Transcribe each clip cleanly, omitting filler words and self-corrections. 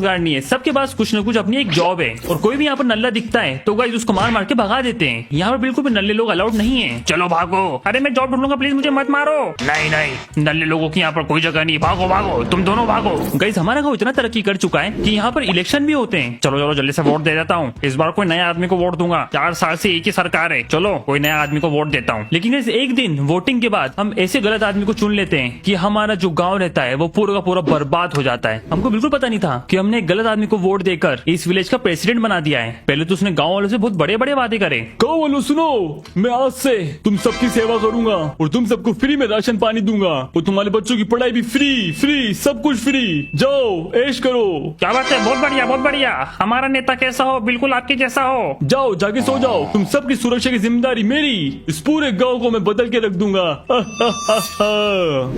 रोजगार नहीं है, सबके पास कुछ न कुछ अपनी एक जॉब है और कोई भी यहाँ पर नल्ला दिखता है तो गाइस उसको मार मार के भगा देते हैं। यहाँ पर बिल्कुल भी नल्ले लोग अलाउड नहीं है। चलो भागो, अरे मैं जॉब ढूंढूंगा, प्लीज मुझे मत मारो। नहीं नहीं, नल्ले लोगों की यहाँ पर कोई जगह नहीं, भागो भागो, तुम दोनों भागो। गाइस हमारा गाँव इतना तरक्की कर चुका है कि यहाँ पर इलेक्शन भी होते हैं। चलो चलो जल्दी से वोट दे देता हूँ, इस बार कोई नया आदमी को वोट दूंगा, 4 साल से एक ही सरकार है, चलो कोई नया आदमी को वोट देता हूँ। लेकिन इस एक दिन वोटिंग के बाद हम ऐसे गलत आदमी को चुन लेते हैं कि हमारा जो गाँव रहता है वो पूरा का पूरा बर्बाद हो जाता है। हमको बिल्कुल पता नहीं था कि हमने एक गलत आदमी को वोट देकर इस विलेज का प्रेसिडेंट बना दिया है। पहले तो उसने गाँव वालों से बहुत बड़े बड़े वादे करे। गाँव वालों सुनो, मैं आज से तुम सबकी सेवा करूंगा और तुम सबको फ्री में राशन पानी दूंगा और तुम्हारे बच्चों की पढ़ाई भी फ्री, सब कुछ फ्री। जाओ ऐश करो। क्या बात है, बहुत बढ़िया बहुत बढ़िया। हमारा नेता कैसा हो, बिल्कुल आपके जैसा हो। जाओ जाके सो जाओ, तुम सबकी सुरक्षा की जिम्मेदारी मेरी, इस पूरे गांव को मैं बदल के रख दूंगा।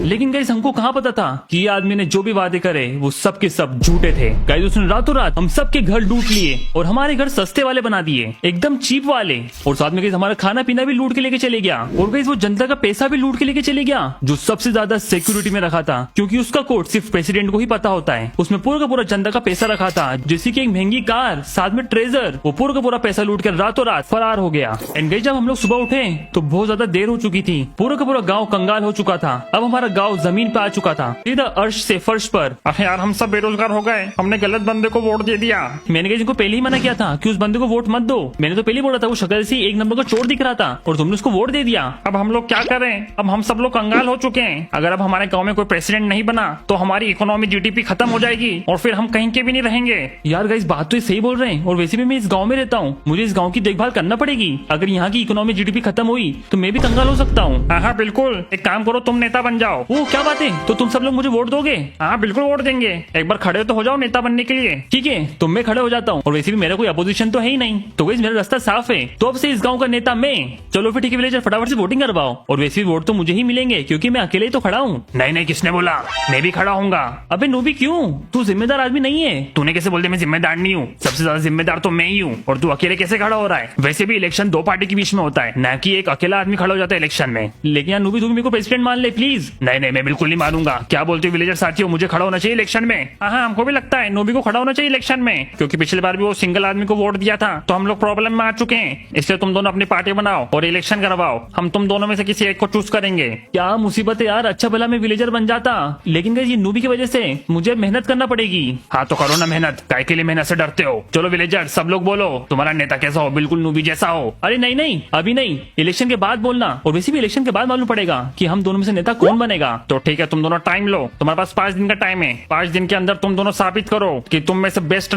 लेकिन गाइस हमको कहाँ पता था कि ये आदमी ने जो भी वादे करे वो सब के सब झूठे थे। गाइस उसने रातों रात हम सबके घर लूट लिए और हमारे घर सस्ते वाले बना दिए, एकदम चीप वाले। और साथ में गाइस हमारा खाना पीना भी लूट के लेके चले गया और गाइस वो जनता का पैसा भी लूट के लेके चले गया जो सबसे ज्यादा सिक्योरिटी में रखा था, क्योंकि उसका कोड सिर्फ प्रेसिडेंट को ही पता होता है। उसमें पूरा का पूरा जनता का पैसा रखा था, जैसे की एक महंगी कार, साथ में ट्रेजर। वो पूरा का पूरा पैसा लूट कर रातों रात फरार हो गया। एंड गाइस जब हम लोग सुबह उठे तो बहुत ज्यादा देर हो चुकी थी, पूरा का पूरा गाँव कंगाल हो चुका था। अब हमारा गाँव जमीन पे आ चुका था, सीधा अर्श से फर्श पर। अरे यार हम सब बेरोजगार हो गए, हमने गलत बंदे को वोट दे दिया। मैंने गाइस इनको पहले ही मना किया था कि उस बंदे को वोट मत दो। मैंने तो पहले ही बोला था वो शक्ल से एक नंबर का चोर दिख रहा था और तुमने उसको वोट दे दिया। अब हम लोग क्या करें, अब हम सब लोग कंगाल हो चुके हैं। अगर अब हमारे गांव में कोई प्रेसिडेंट नहीं बना तो हमारी इकोनॉमी जीडीपी खत्म हो जाएगी और फिर हम कहीं के भी नहीं रहेंगे। यार गाइस बात तो ये सही बोल रहे हैं और वैसे भी मैं इस गांव में रहता हूँ, मुझे इस गांव की देखभाल करना पड़ेगी। अगर यहाँ की इकोनॉमी जीडीपी खत्म हुई तो मैं भी कंगाल हो सकता हूँ। हाँ बिल्कुल, एक काम करो, तुम नेता बन जाओ। वो क्या बात है, तो तुम सब लोग मुझे वोट दोगे? हाँ बिल्कुल वोट देंगे, एक बार खड़े तो हो जाओ नेता बनने के लिए। ठीक है तो मैं खड़े हो जाता हूँ और वैसे भी मेरा कोई अपोजिशन तो है ही नहीं, तो गाइस मेरा रास्ता साफ है। तो अब से इस गांव का नेता मैं। चलो फिर ठीक है विलेजर, फटाफट से वोटिंग करवाओ और वैसे भी वोट तो मुझे ही मिलेंगे क्योंकि मैं अकेले ही तो खड़ा हूँ। नहीं नहीं, किसने बोला, मैं भी खड़ा हूँगा। अबे नूबी क्यों, तू जिम्मेदार आदमी नहीं है? तूने कैसे बोल दिया मैं जिम्मेदार नहीं हूँ? सबसे ज्यादा जिम्मेदार तो मैं ही हूँ और तू अकेले कैसे खड़ा हो रहा है? वैसे भी इलेक्शन 2 पार्टी के बीच में होता है, न कि एक अकेला आदमी खड़ा हो जाता है इलेक्शन में। लेकिन यार नूबी तू मेरे को प्रेसिडेंट मान ले प्लीज। नहीं नहीं, मैं बिल्कुल नहीं मानूंगा। क्या बोलते हो विलेजर साथियों, मुझे खड़ा होना चाहिए इलेक्शन में? हाँ हमको भी लगता है नोबी को खड़ा होना चाहिए इलेक्शन में, क्योंकि पिछली बार भी वो सिंगल आदमी को वोट दिया था तो हम लोग प्रॉब्लम में आ चुके हैं। इसलिए तुम दोनों अपनी पार्टी बनाओ और इलेक्शन करवाओ, हम तुम दोनों में से किसी एक को चूज करेंगे। क्या मुसीबत है यार, अच्छा भला मैं विलेजर बन जाता, लेकिन गाइस ये नूबी की वजह से मुझे मेहनत करना पड़ेगी। हाँ तो करो ना मेहनत, काय के लिए मेहनत से डरते हो? चलो विलेजर सब लोग बोलो तुम्हारा नेता कैसा हो, बिल्कुल नूबी जैसा हो। अरे नहीं नहीं अभी नहीं, इलेक्शन के बाद बोलना, और वैसे भी इलेक्शन के बाद मालूम पड़ेगा कि हम दोनों में से नेता कौन बनेगा। तो ठीक है, तुम दोनों टाइम लो, तुम्हारे पास 5 दिन का टाइम है। 5 दिन के अंदर तुम दोनों साबित करो कि तुम में से बेस्ट